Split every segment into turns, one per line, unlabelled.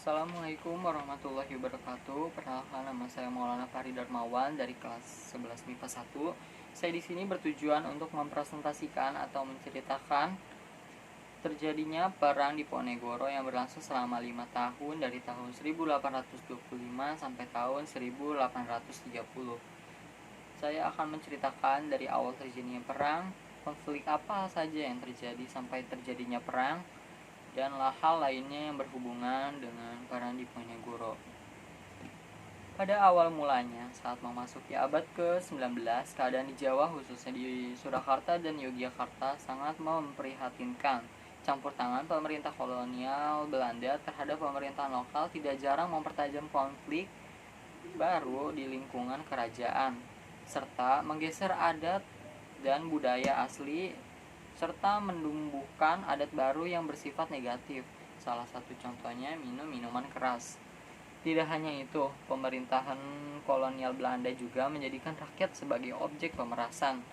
Assalamualaikum warahmatullahi wabarakatuh. Perkenalkan, nama saya Maulana Fahri Darmawan dari kelas 11 MIPA 1. Saya di sini bertujuan untuk mempresentasikan atau menceritakan terjadinya perang Diponegoro yang berlangsung selama 5 tahun dari tahun 1825 sampai tahun 1830. Saya akan menceritakan dari awal terjadinya perang, konflik apa saja yang terjadi sampai terjadinya perang, dan hal lainnya yang berhubungan dengan perang Diponegoro. Pada awal mulanya, saat memasuki abad ke-19, keadaan di Jawa khususnya di Surakarta dan Yogyakarta sangat memprihatinkan. Campur tangan pemerintah kolonial Belanda terhadap pemerintahan lokal tidak jarang mempertajam konflik baru di lingkungan kerajaan, serta menggeser adat dan budaya asli, serta menumbuhkan adat baru yang bersifat negatif. Salah satu contohnya minum minuman keras. Tidak hanya itu, pemerintahan kolonial Belanda juga menjadikan rakyat sebagai objek pemerasan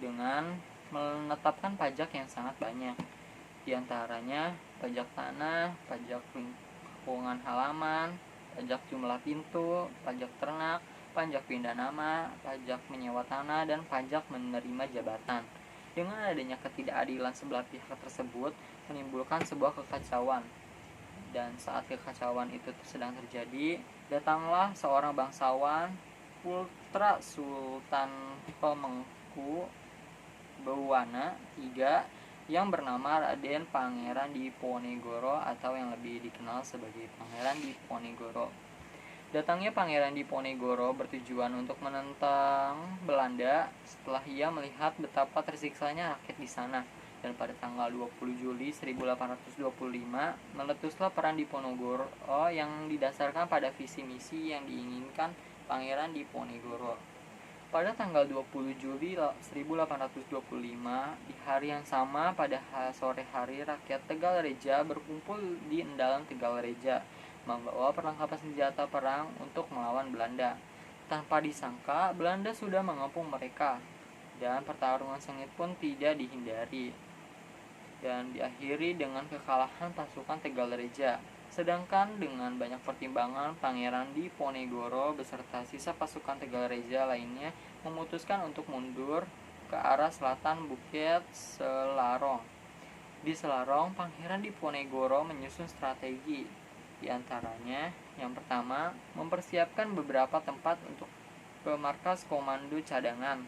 dengan menetapkan pajak yang sangat banyak. Di antaranya pajak tanah, pajak lingkungan halaman, pajak jumlah pintu, pajak ternak, pajak pindah nama, pajak menyewa tanah, dan pajak menerima jabatan. Dengan adanya ketidakadilan sebelah pihak tersebut menimbulkan sebuah kekacauan. Dan saat kekacauan itu sedang terjadi, datanglah seorang bangsawan, putra Sultan Hamengku Buwana III yang bernama Raden Pangeran Diponegoro atau yang lebih dikenal sebagai Pangeran Diponegoro. Datangnya Pangeran Diponegoro bertujuan untuk menentang Belanda setelah ia melihat betapa tersiksanya rakyat di sana. Dan pada tanggal 20 Juli 1825 meletuslah perang Diponegoro yang didasarkan pada visi misi yang diinginkan Pangeran Diponegoro. Pada tanggal 20 Juli 1825, di hari yang sama pada sore hari, rakyat Tegalreja berkumpul di Endalan Tegalreja membawa perlengkapan senjata perang untuk melawan Belanda. Tanpa disangka, Belanda sudah mengepung mereka, dan pertarungan sengit pun tidak dihindari, dan diakhiri dengan kekalahan pasukan Tegalreja. Sedangkan dengan banyak pertimbangan, Pangeran Diponegoro beserta sisa pasukan Tegalreja lainnya memutuskan untuk mundur ke arah selatan Bukit Selarong. Di Selarong, Pangeran Diponegoro menyusun strategi. Di antaranya, yang pertama, mempersiapkan beberapa tempat untuk markas komando cadangan.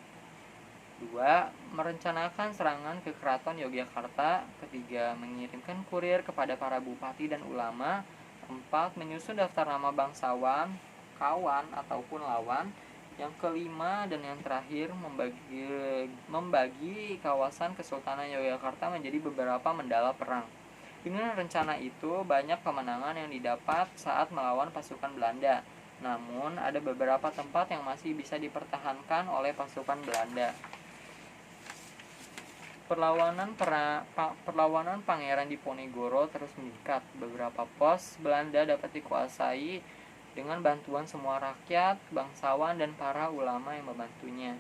2. Merencanakan serangan ke Keraton Yogyakarta. 3. Mengirimkan kurir kepada para bupati dan ulama. 4. Menyusun daftar nama bangsawan, kawan ataupun lawan. Yang kelima dan yang terakhir, membagi kawasan Kesultanan Yogyakarta menjadi beberapa mandala perang. Dengan rencana itu, banyak kemenangan yang didapat saat melawan pasukan Belanda. Namun, ada beberapa tempat yang masih bisa dipertahankan oleh pasukan Belanda. Perlawanan Pangeran Diponegoro terus meningkat. Beberapa pos Belanda dapat dikuasai dengan bantuan semua rakyat, bangsawan, dan para ulama yang membantunya.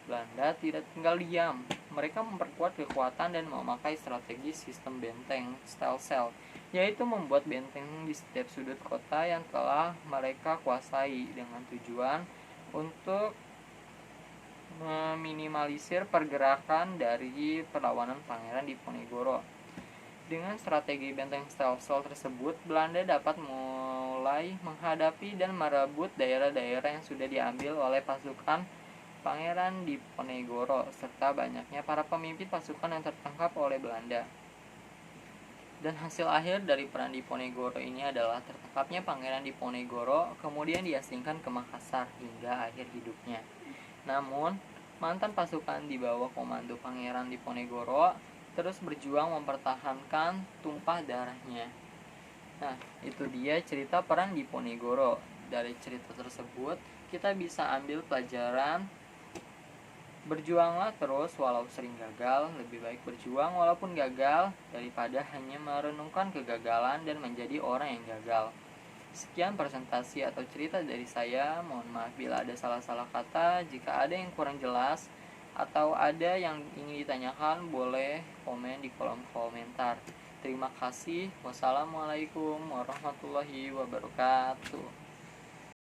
Belanda tidak tinggal diam. Mereka memperkuat kekuatan dan memakai strategi sistem benteng style cell, yaitu membuat benteng di setiap sudut kota yang telah mereka kuasai dengan tujuan untuk meminimalisir pergerakan dari perlawanan Pangeran Diponegoro. Dengan strategi benteng style cell tersebut, Belanda dapat mulai menghadapi dan merebut daerah-daerah yang sudah diambil oleh pasukan Pangeran Diponegoro, serta banyaknya para pemimpin pasukan yang tertangkap oleh Belanda. Dan hasil akhir dari perang Diponegoro ini adalah tertangkapnya Pangeran Diponegoro, kemudian diasingkan ke Makassar hingga akhir hidupnya. Namun, mantan pasukan di bawah komando Pangeran Diponegoro terus berjuang mempertahankan tumpah darahnya. Nah, itu dia cerita perang Diponegoro. Dari cerita tersebut, kita bisa ambil pelajaran. Berjuanglah terus walau sering gagal. Lebih baik berjuang walaupun gagal daripada hanya merenungkan kegagalan dan menjadi orang yang gagal. Sekian presentasi atau cerita dari saya. Mohon maaf bila ada salah-salah kata. Jika ada yang kurang jelas atau ada yang ingin ditanyakan, boleh komen di kolom komentar. Terima kasih. Wassalamualaikum warahmatullahi wabarakatuh.